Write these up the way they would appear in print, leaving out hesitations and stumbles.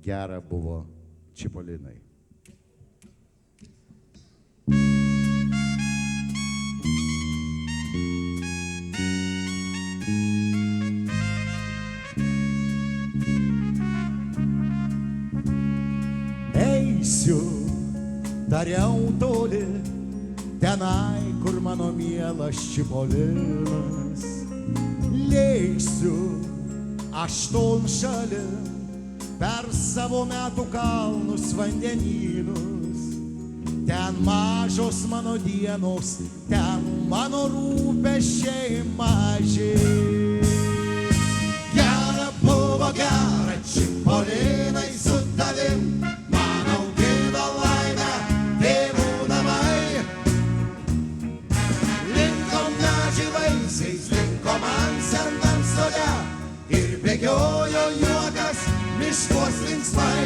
gera buvo Čipolinai. Eisiu tariau toli, tenai, kur mano mielas Čipolinas. Leisiu aš ton šalin, per savo metų kalnus vandenynus. Ten mažos mano dienos, ten mano rūpesčiai maži. Gera buvo gera Čipolinai su tavim, man augino laimę tėvų namai. Linko medžiai vaisiais, linko man senam sode, ir bėgiojo juokas miškos linksmai.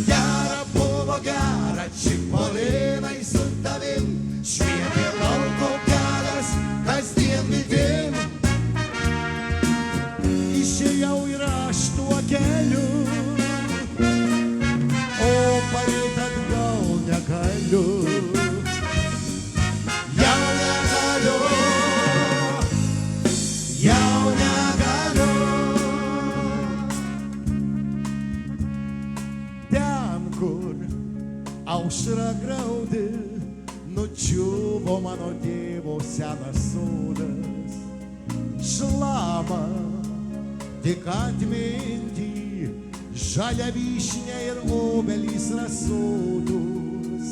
Gera buvo gera Čipolinai su tavim, švietė lauko kelias kasdien viltim. Išėjau ir aš tuo keliu, o pareit atgal negaliu. Jau negaliu, jau negaliu. Ten, kur aušra graudi, nudžiuvo mano tėvo senas sodas. Šlama tik atminti, žalia vyšnia ir obelys rasotus.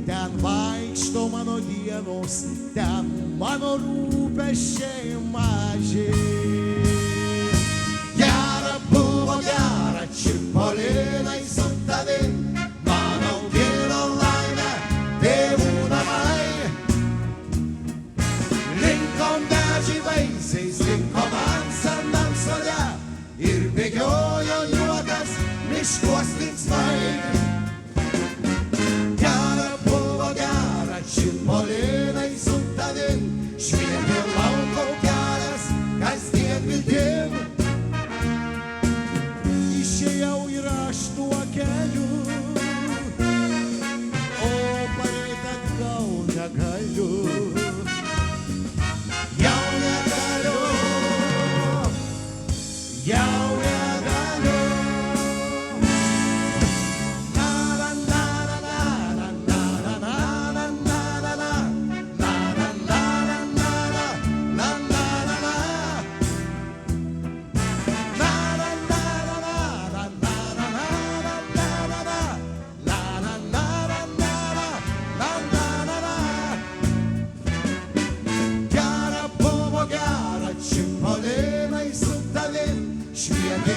Ten vaikšto mano dienos, ten mano rūpesčiai maži. Gera buvo gera Čipolinai su tavim, man augino laimę tėvų namai. Linko medžiai vaisiais, linko man senam sode, ir bėgiojo juokas miškos linksmai. Gera buvo gera Čipolinai su tavim, švietė lauko kelias kasdien viltim. Išėjau ir aš tuo keliu, o pareit atgal negaliu. Jau negaliu, jau negaliu. Gera buvo gera Čipolinai su tavim, švietė